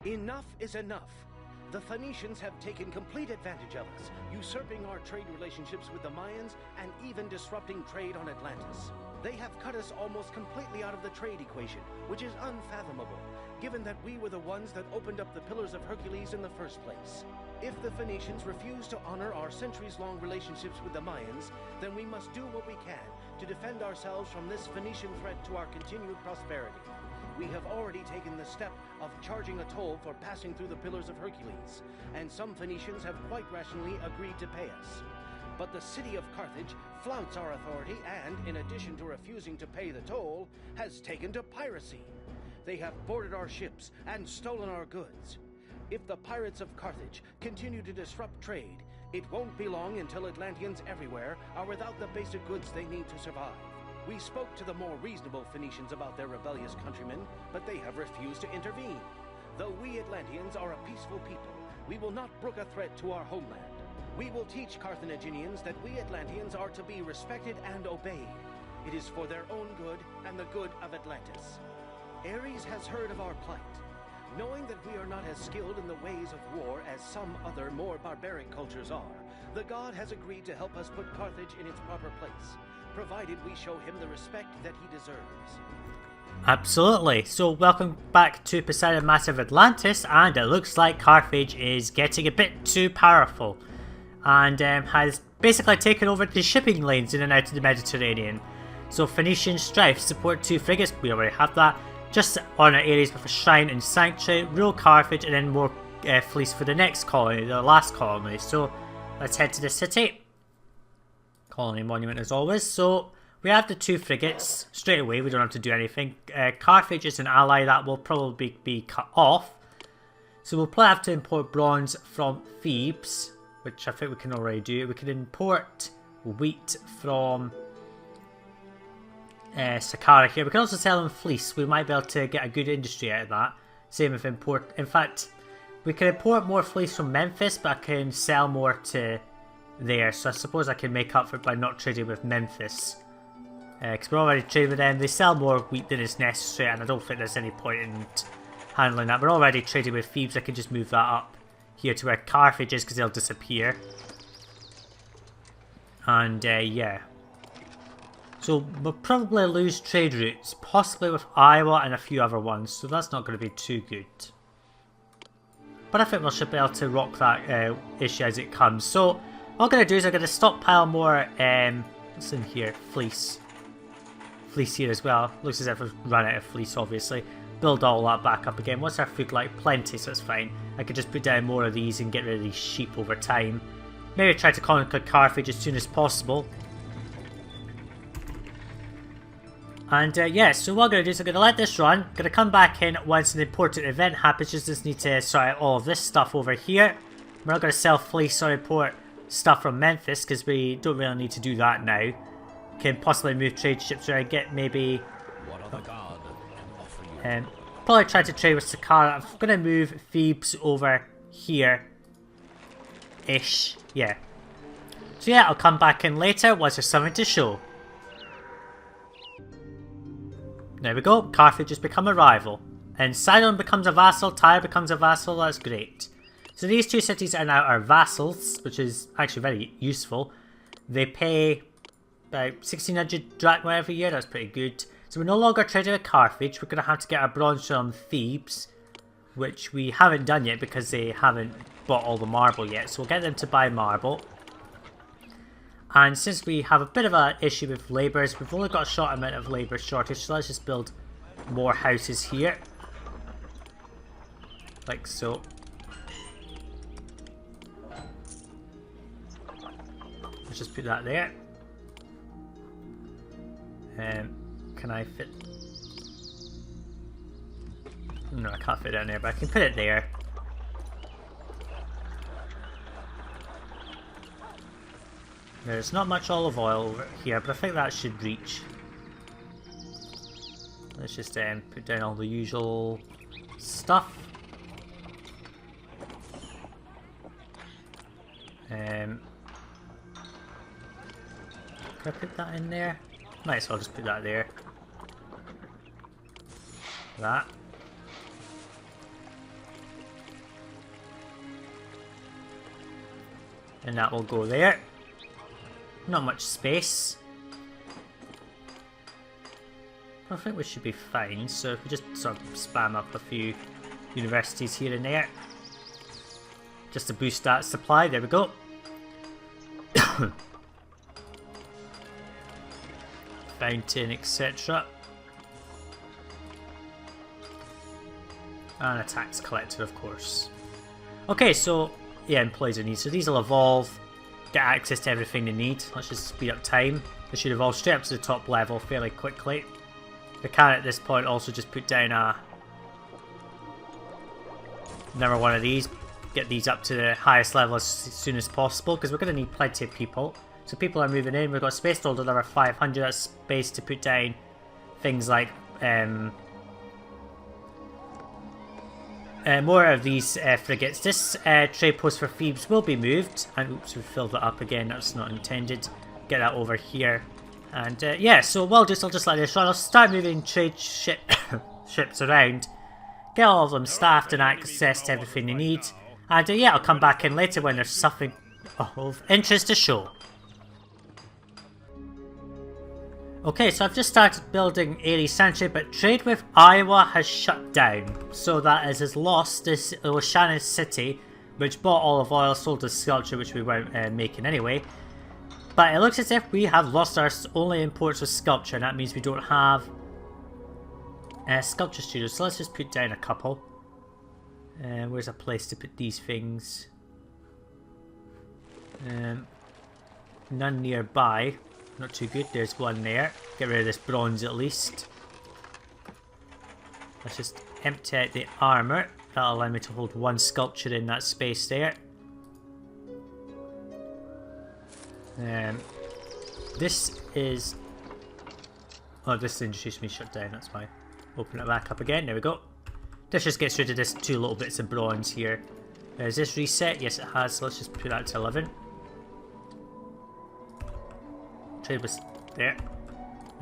Enough is enough. The Phoenicians have taken complete advantage of us, usurping our trade relationships with the Mayans and even disrupting trade on Atlantis. They have cut us almost completely out of the trade equation, which is unfathomable, given that we were the ones that opened up the Pillars of Hercules in the first place. If the Phoenicians refuse to honor our centuries-long relationships with the Mayans, then we must do what we can to defend ourselves from this Phoenician threat to our continued prosperity. We have already taken the step of charging a toll for passing through the Pillars of Hercules, and some Phoenicians have quite rationally agreed to pay us. But the city of Carthage flouts our authority and, in addition to refusing to pay the toll, has taken to piracy. They have boarded our ships and stolen our goods. If the pirates of Carthage continue to disrupt trade, it won't be long until Atlanteans everywhere are without the basic goods they need to survive. We spoke to the more reasonable Phoenicians about their rebellious countrymen, but they have refused to intervene. Though we Atlanteans are a peaceful people, we will not brook a threat to our homeland. We will teach Carthaginians that we Atlanteans are to be respected and obeyed. It is for their own good and the good of Atlantis. Ares has heard of our plight. Knowing that we are not as skilled in the ways of war as some other more barbaric cultures are, the god has agreed to help us put Carthage in its proper place, provided we show him the respect that he deserves. Absolutely. So welcome back to Poseidon Massive Atlantis, and it looks like Carthage is getting a bit too powerful and has basically taken over the shipping lanes in and out of the Mediterranean. So Phoenician Strife support 2 frigates, we already have that. Just honor areas with a shrine and sanctuary, rule Carthage, and then more fleece for the next colony, the last colony. So let's head to the city. Colony monument as always. So we have the 2 frigates straight away, we don't have to do anything. Carthage is an ally that will probably be cut off. So we'll probably have to import bronze from Thebes, which I think we can already do. We can import wheat from Saqqara here. We can also sell them fleece. We might be able to get a good industry out of that. Same with import. In fact, we can import more fleece from Memphis, but I can sell more to there. So I suppose I can make up for it by not trading with Memphis. Because we're already trading with them. They sell more wheat than is necessary, and I don't think there's any point in handling that. We're already trading with Thebes. I can just move that up here to where Carthage is, because they'll disappear. And yeah. So we'll probably lose trade routes, possibly with Iowa and a few other ones, so that's not going to be too good. But I think we should be able to rock that issue as it comes. So what I'm going to do is I'm going to stockpile more, what's in here? Fleece. Fleece here as well. Looks as if we've run out of fleece, obviously. Build all that back up again. What's our food like? Plenty, so it's fine. I could just put down more of these and get rid of these sheep over time. Maybe try to conquer Carthage as soon as possible. And yeah, so what I'm going to do is I'm going to let this run. I'm going to come back in once an important event happens. Just need to sort out all of this stuff over here. We're not going to sell fleece or import stuff from Memphis because we don't really need to do that now. Can possibly move trade ships around, get maybe... probably try to trade with Saqqara. I'm going to move Thebes over here-ish. Yeah. So yeah, I'll come back in later once there's something to show. There we go, Carthage has become a rival. And Sidon becomes a vassal, Tyre becomes a vassal, that's great. So these 2 cities are now our vassals, which is actually very useful. They pay about 1600 drachma every year, that's pretty good. So we're no longer trading with Carthage, we're going to have to get our bronze from Thebes, which we haven't done yet because they haven't bought all the marble yet. So we'll get them to buy marble. And since we have a bit of an issue with labourers, we've only got a short amount of labour shortage, so let's just build more houses here. Like so. Let's just put that there. Can I fit? No, I can't fit it down there, but I can put it there. There's not much olive oil over here, but I think that should reach. Let's just put down all the usual stuff. Can I put that in there? Might as well just put that there. And that will go there. Not much space. I think we should be fine, so if we just sort of spam up a few universities here and there. Just to boost that supply, there we go. Fountain, etc. And a tax collector, of course. Okay, so, yeah, employees are needed. So these will evolve, get access to everything they need. Let's just speed up time. They should evolve straight up to the top level fairly quickly. We can at this point also just put down another one of these, get these up to the highest level as soon as possible, because we're going to need plenty of people. So people are moving in. We've got space to hold another 500. That's space to put down things like more of these frigates. This trade post for Thebes will be moved, and oops, we filled that up again. That's not intended. Get that over here. And yeah, so I'll just let this run. I'll start moving trade ships around, get all of them staffed and access to everything they need. And yeah, I'll come back in later when there's something of interest to show. Okay, so I've just started building Ares Sanctuary, but trade with Iowa has shut down. So that has lost this Oceanus city, which bought olive oil, sold a sculpture, which we weren't making anyway. But it looks as if we have lost our only imports of sculpture, and that means we don't have a sculpture studio. So let's just put down a couple. Where's a place to put these things? None nearby. Not too good. There's one there. Get rid of this bronze at least. Let's just empty out the armour. That'll allow me to hold one sculpture in that space there. This is... Oh, this industry should be shut down, that's why. Open it back up again, there we go. This just gets rid of this 2 little bits of bronze here. Is this reset? Yes, it has, so let's just put that to 11. Trade was there.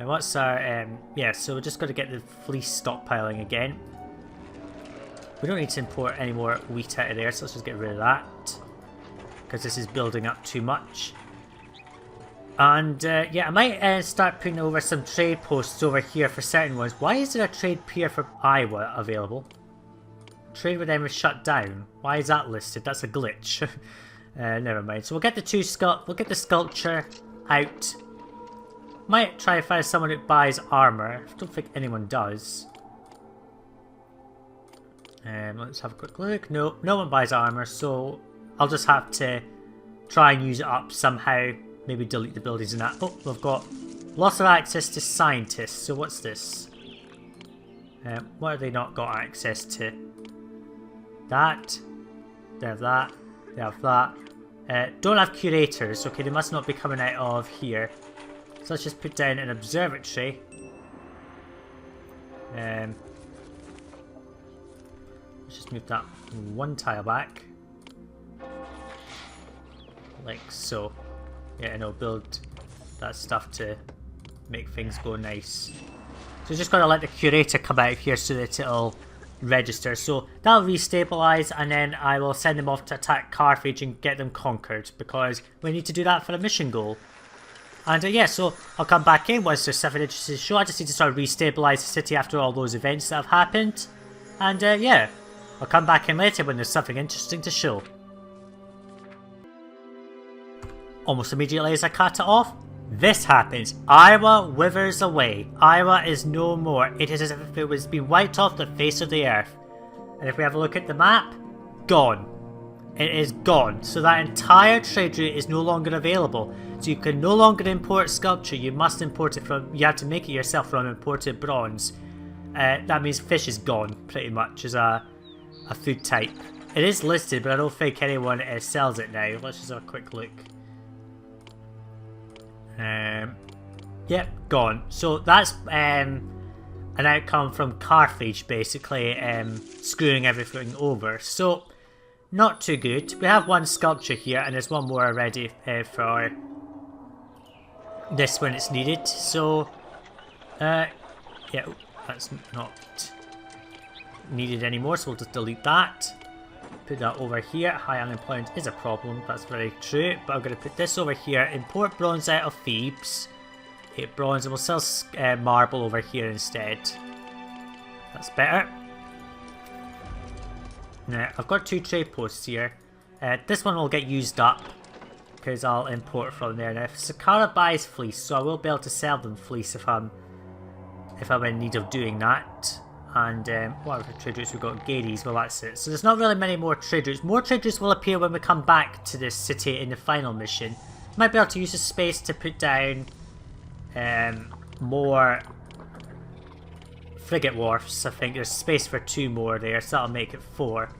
Now what's our... yeah, so we're just going to get the fleece stockpiling again. We don't need to import any more wheat out of there, so let's just get rid of that. Because this is building up too much. And yeah, I might start putting over some trade posts over here for certain ones. Why is there a trade pier for Iowa available? Trade with them is shut down. Why is that listed? That's a glitch. Never mind. So we'll get the we'll get the sculpture out. Might try and find someone who buys armor. I don't think anyone does. Let's have a quick look. No, no one buys armor, so I'll just have to try and use it up somehow. Maybe delete the buildings and that. Oh, we've got lots of access to scientists. So what's this? What have they not got access to? That. They have that. They have that. Don't have curators. Okay, they must not be coming out of here. So let's just put down an observatory. Let's just move that one tile back. Like so. Yeah, and I'll build that stuff to make things go nice. So just got to let the curator come out here so that it'll register. So that'll restabilize, and then I will send them off to attack Carthage and get them conquered, because we need to do that for a mission goal. And yeah, so I'll come back in once there's something interesting to show. I just need to sort of restabilize the city after all those events that have happened. And yeah, I'll come back in later when there's something interesting to show. Almost immediately as I cut it off, this happens. Iowa withers away. Iowa is no more. It is as if it was being wiped off the face of the earth. And if we have a look at the map, gone. It is gone. So that entire trade route is no longer available. So you can no longer import sculpture. You must import it from... You have to make it yourself from imported bronze. That means fish is gone, pretty much, as a food type. It is listed, but I don't think anyone sells it now. Let's just have a quick look. Yep, gone. So that's an outcome from Carthage, basically screwing everything over. So not too good. We have one sculpture here, and there's one more already for this when it's needed. So yeah, that's not needed anymore, so we'll just delete that. put that over here. High unemployment is a problem, that's very true. But I'm going to put this over here. Import bronze out of Thebes. 8 bronze, and we'll sell marble over here instead. That's better. Now, I've got 2 trade posts here. This one will get used up because I'll import from there. Now, if Saqqara buys fleece, so I will be able to sell them fleece if I'm in need of doing that. And what other trade routes we've got? Gades, well that's it. So there's not really many more trade routes. More trade routes will appear when we come back to this city in the final mission. Might be able to use the space to put down more frigate wharfs. I think there's space for 2 more there, so that'll make it 4.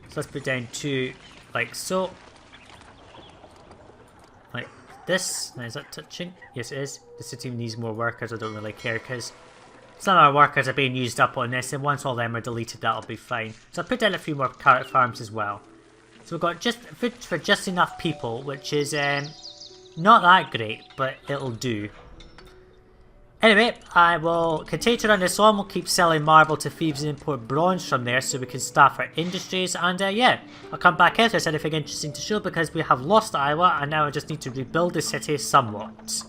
So let's put down 2 like so. Like this. Now, is that touching? Yes it is. The city needs more workers. I don't really care because some of our workers are being used up on this, and once all them are deleted that'll be fine. So I'll put down a few more carrot farms as well. So we've got just food for just enough people, which is not that great, but it'll do. Anyway, I will continue to run this on. We'll keep selling marble to Thebes and import bronze from there so we can staff our industries. And yeah, I'll come back if there's anything interesting to show, because we have lost Iowa and now I just need to rebuild the city somewhat.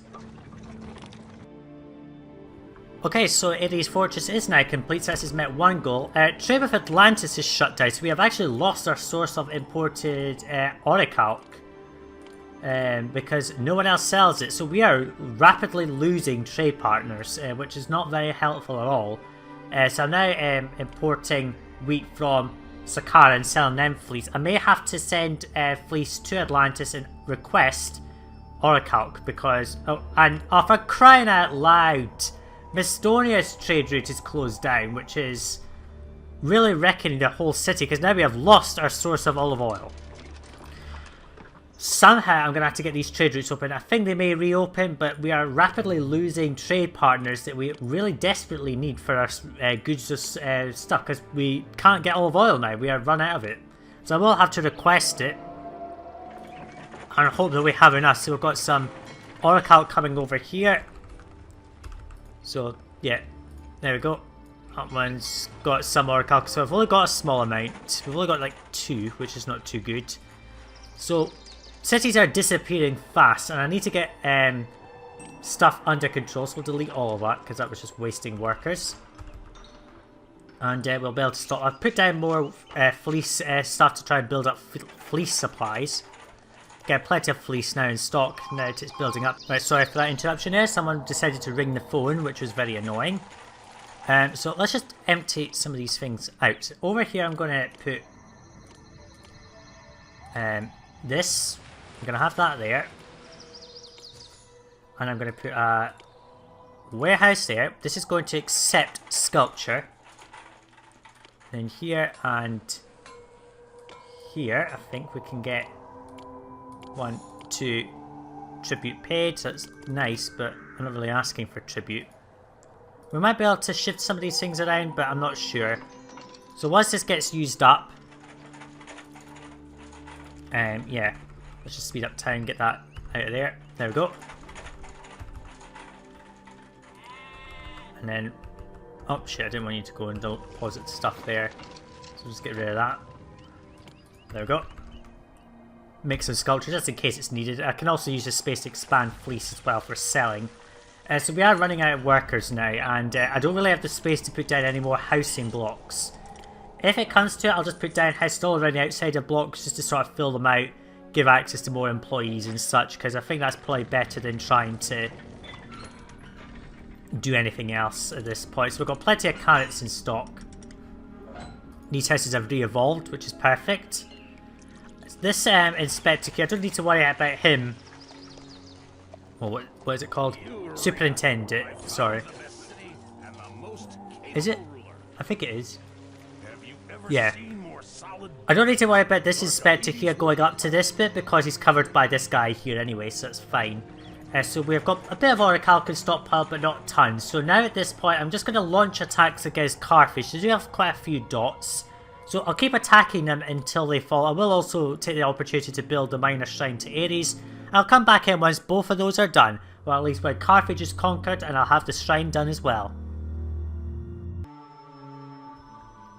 Okay, so Ares Fortress is now complete, so this has met 1 goal. Trade with Atlantis is shut down, so we have actually lost our source of imported orichalc. Because no one else sells it, so we are rapidly losing trade partners, which is not very helpful at all. So I'm now importing wheat from Saqqara and selling them fleece. I may have to send fleece to Atlantis and request orichalc because, for crying out loud, Mystonia's trade route is closed down, which is really wrecking the whole city because now we have lost our source of olive oil. Somehow I'm going to have to get these trade routes open. I think they may reopen, but we are rapidly losing trade partners that we really desperately need for our goods stuff, because we can't get olive oil now. We are run out of it. So I will have to request it and hope that we have enough. So we've got some orichalc coming over here. So yeah, there we go. That one's got some orichalc. So I've only got a small amount. We've only got like 2, which is not too good. So cities are disappearing fast, and I need to get stuff under control, so we'll delete all of that, because that was just wasting workers. And we'll be able to stop. I've put down more fleece stuff to try and build up fleece supplies. Get plenty of fleece now in stock, now that it's building up. Right, sorry for that interruption there, someone decided to ring the phone, which was very annoying. So let's just empty some of these things out. Over here I'm going to put this. I'm going to have that there. And I'm going to put a warehouse there. This is going to accept sculpture. Then here and here, I think we can get 1, 2 tribute paid. So that's nice, but I'm not really asking for tribute. We might be able to shift some of these things around, but I'm not sure. So once this gets used up, yeah, let's just speed up time, get that out of there. There we go. And then, oh shit, I didn't want you to go and deposit stuff there. So just get rid of that. There we go. Make some sculptures just in case it's needed. I can also use this space to expand fleece as well for selling. So we are running out of workers now, and I don't really have the space to put down any more housing blocks. If it comes to it, I'll just put down houses all around the outside of blocks just to sort of fill them out, give access to more employees and such, because I think that's probably better than trying to do anything else at this point. So we've got plenty of carrots in stock. These houses have re-evolved, which is perfect. This inspector here, I don't need to worry about him. Well, what is it called? Superintendent, sorry. Is it? I think it is. Yeah. I don't need to worry about this inspector here going up to this bit because he's covered by this guy here anyway, so that's fine. So we've got a bit of orichalc in stockpile, but not tons. So now at this point, I'm just going to launch attacks against Carthage. They do have quite a few dots. So I'll keep attacking them until they fall. I will also take the opportunity to build the minor shrine to Ares. I'll come back in once both of those are done. Well, at least when Carthage is conquered, and I'll have the shrine done as well.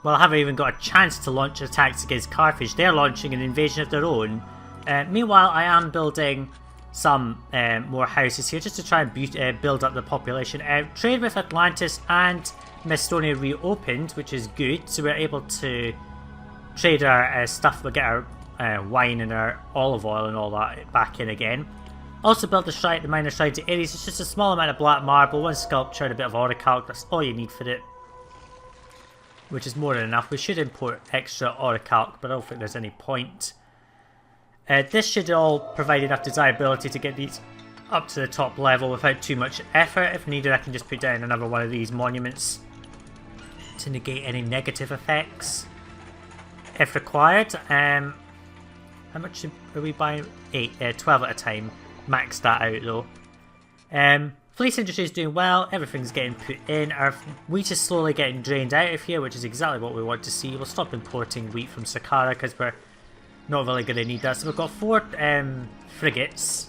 well, I haven't even got a chance to launch attacks against Carthage. They're launching an invasion of their own. Meanwhile, I am building some more houses here just to try and build up the population. Trade with Atlantis and Macedonia reopened, which is good. So we're able to trade our stuff. We'll get our wine and our olive oil and all that back in again. Also built the minor shrine to Ares. It's just a small amount of black marble, one sculpture and a bit of orichalc. That's all you need for it, which is more than enough. We should import extra orichalc, but I don't think there's any point. This should all provide enough desirability to get these up to the top level without too much effort. If needed, I can just put down another one of these monuments to negate any negative effects if required. How much are we buying? 12 at a time. Max that out though. Fleece industry is doing well, everything's getting put in. Our wheat is slowly getting drained out of here, which is exactly what we want to see. We'll stop importing wheat from Saqqara because we're not really going to need that. So we've got 4 frigates.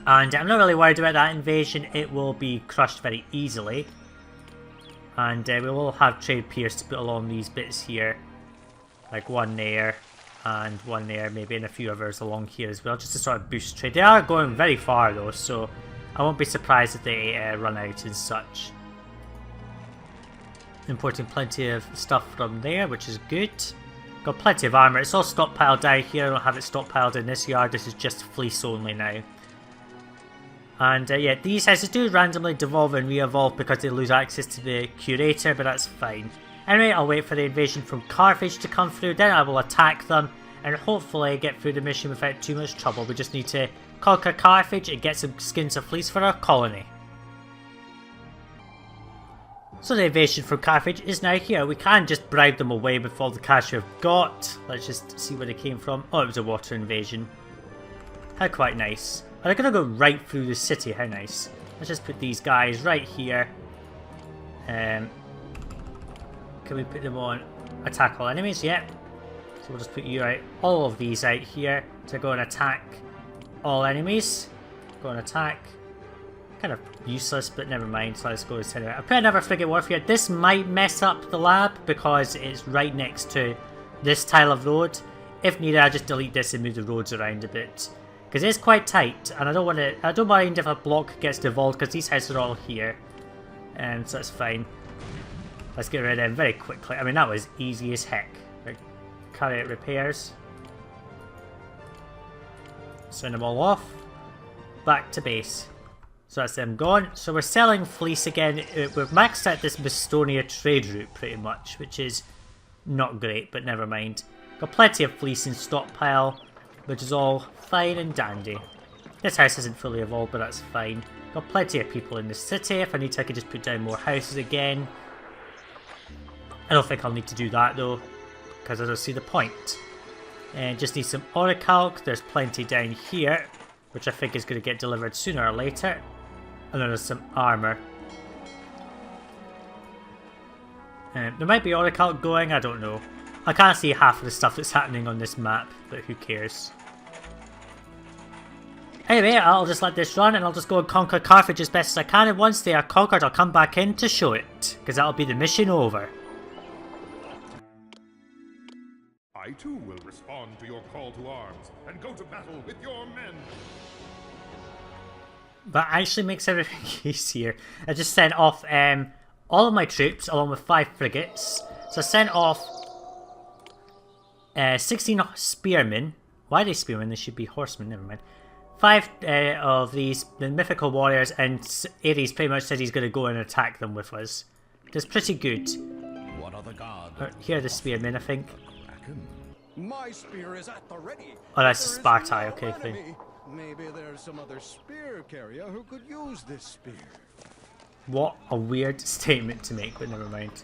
And I'm not really worried about that invasion. It will be crushed very easily. And we will have trade piers to put along these bits here. Like one there and one there, maybe, and a few others along here as well, just to sort of boost trade. They are going very far though, so I won't be surprised if they run out and such. Importing plenty of stuff from there, which is good. Got plenty of armour. It's all stockpiled down here. I don't have it stockpiled in this yard. This is just fleece only now. And yeah, these houses do randomly devolve and re-evolve because they lose access to the curator, but that's fine. Anyway, I'll wait for the invasion from Carthage to come through, then I will attack them and hopefully get through the mission without too much trouble. We just need to conquer Carthage and get some skins of fleece for our colony. So the invasion from Carthage is now here. We can just bribe them away with all the cash we've got. Let's just see where they came from. Oh, it was a water invasion. How quite nice. Are they going to go right through the city? How nice. Let's just put these guys right here. Can we put them on attack all enemies? Yep. So we'll just put you out, all of these out here to go and attack all enemies. Go and attack. Kind of useless, but never mind. So let's go this anyway. I'll put another frigate wharf here. This might mess up the lab because it's right next to this tile of road. If needed, I'll just delete this and move the roads around a bit. Because it's quite tight, and I don't mind if a block gets devolved because these houses are all here. And so that's fine. Let's get rid of them very quickly. I mean, that was easy as heck. Right. Carry out repairs. Send them all off. Back to base. So that's them gone. So we're selling fleece again. We've maxed out this Macedonia trade route pretty much, which is not great, but never mind. Got plenty of fleece in stockpile, which is all fine and dandy. This house isn't fully evolved, but that's fine. Got plenty of people in the city. If I need to, I could just put down more houses again. I don't think I'll need to do that though, because I don't see the point. And just need some orichalc. There's plenty down here, which I think is going to get delivered sooner or later. And then there's some armour. There might be orichalc going, I don't know. I can't see half of the stuff that's happening on this map, but who cares. Anyway, I'll just let this run and I'll just go and conquer Carthage as best as I can, and once they are conquered I'll come back in to show it, because that'll be the mission over. I too will respond to your call to arms and go to battle with your men. That actually makes everything easier. I just sent off all of my troops along with 5 frigates. So I sent off 16 spearmen. Why are they spearmen? They should be horsemen, never mind. 5 of these, the mythical warriors, and Ares pretty much said he's going to go and attack them with us. That's pretty good. What other god? Here are the spearmen, I think. My spear is at the ready. Oh, that's Spartai, okay, fine. Maybe there's some other spear carrier who could use this spear. What a weird statement to make, but never mind.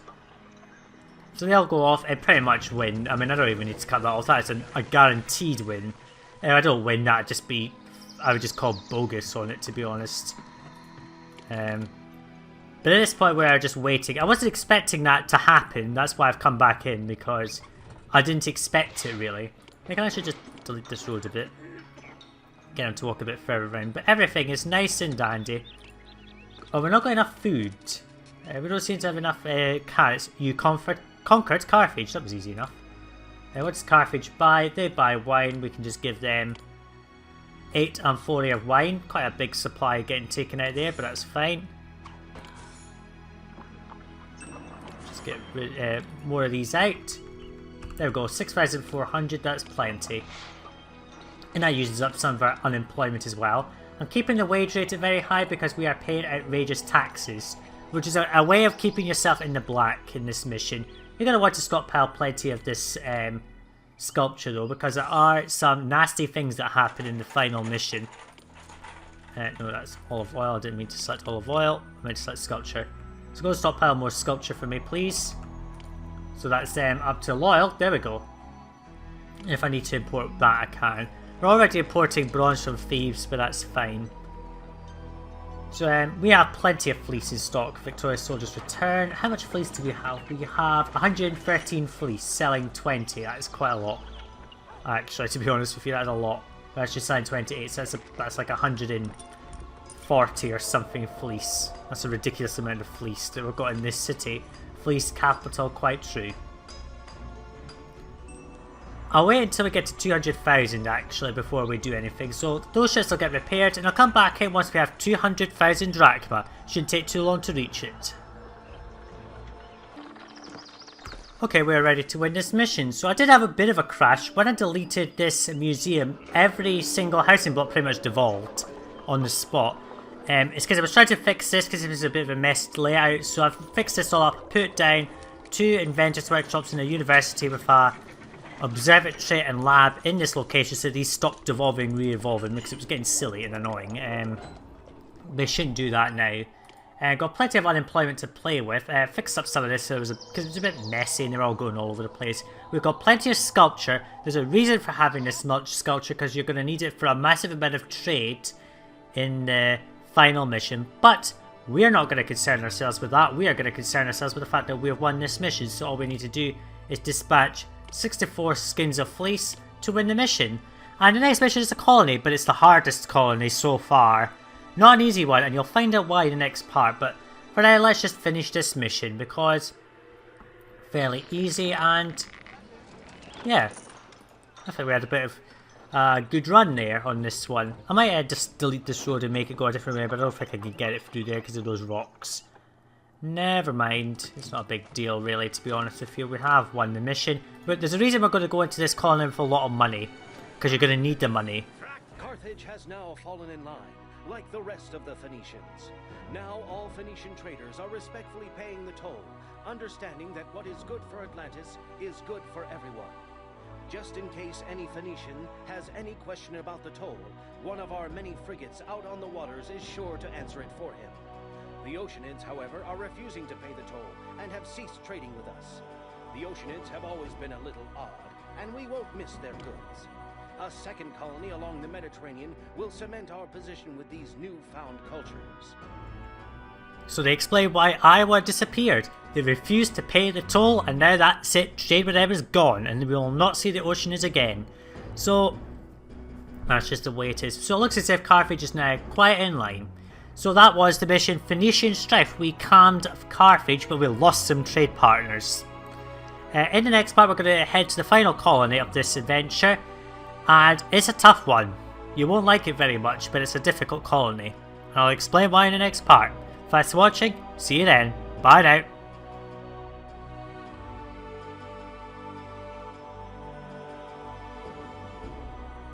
So they'll go off and pretty much win. I mean, I don't even need to cut that off. That's a guaranteed win. If I don't win that, I would just call bogus on it, to be honest. But at this point we're just waiting. I wasn't expecting that to happen. That's why I've come back in, because I didn't expect it, really. I think I should just delete this road a bit. Get him to walk a bit further around. But everything is nice and dandy. Oh, we're not got enough food. We don't seem to have enough carrots. You conquered Carthage. That was easy enough. What does Carthage buy? They buy wine. We can just give them 8 amphorae of wine. Quite a big supply getting taken out there, but that's fine. Just get more of these out. There we go, 6,400, that's plenty. And that uses up some of our unemployment as well. I'm keeping the wage rate at very high because we are paying outrageous taxes, which is a way of keeping yourself in the black in this mission. You're going to want to stockpile plenty of this sculpture though, because there are some nasty things that happen in the final mission. No, that's olive oil. I didn't mean to select olive oil. I meant to select sculpture. So go stockpile more sculpture for me, please. So that's up to loyal. There we go. If I need to import that, I can. We're already importing bronze from thieves, but that's fine. So we have plenty of fleece in stock. Victorious soldiers return. How much fleece do we have? We have 113 fleece, selling 20. That is quite a lot. Actually, to be honest with you, that's a lot. We're actually selling 28, so that's like 140 or something fleece. That's a ridiculous amount of fleece that we've got in this city. Fleece capital, quite true. I'll wait until we get to 200,000 actually before we do anything, so those ships will get repaired and I'll come back in once we have 200,000 drachma. Shouldn't take too long to reach it. Okay, we're ready to win this mission. So I did have a bit of a crash. When I deleted this museum, every single housing block pretty much devolved on the spot. It's because I was trying to fix this because it was a bit of a messed layout, so I've fixed this all up, put it down 2 inventors workshops in a university with a observatory and lab in this location so these stopped devolving, re-evolving because it was getting silly and annoying. They shouldn't do that now. Got plenty of unemployment to play with. Fixed up some of this because it was a bit messy and they're all going all over the place. We've got plenty of sculpture. There's a reason for having this much sculpture because you're going to need it for a massive amount of trade in the final mission, but we are not going to concern ourselves with that. We are going to concern ourselves with the fact that we have won this mission, so all we need to do is dispatch 64 skins of fleece to win the mission. And the next mission is a colony, but it's the hardest colony so far. Not an easy one, and you'll find out why in the next part, but for now let's just finish this mission because fairly easy. And yeah, I think we had a bit of good run there on this one. I might just delete this road and make it go a different way, but I don't think I can get it through there because of those rocks. Never mind, it's not a big deal really, to be honest with you. We have won the mission, but there's a reason we're going to go into this colony with a lot of money, because you're going to need the money. Carthage has now fallen in line, like the rest of the Phoenicians. Now all Phoenician traders are respectfully paying the toll, understanding that what is good for Atlantis is good for everyone. Just in case any Phoenician has any question about the toll, one of our many frigates out on the waters is sure to answer it for him. The Oceanids, however, are refusing to pay the toll and have ceased trading with us. The Oceanids have always been a little odd, and we won't miss their goods. A second colony along the Mediterranean will cement our position with these newfound cultures. So they explain why Iowa disappeared. They refused to pay the toll, and now that's it. Trade with them is gone, and we will not see the Oceanids again. So that's just the way it is. So it looks as if Carthage is now quite in line. So that was the mission Phoenician Strife. We calmed Carthage, but we lost some trade partners. In the next part, we're going to head to the final colony of this adventure. And it's a tough one. You won't like it very much, but it's a difficult colony. And I'll explain why in the next part. Thanks for watching. See you then. Bye now.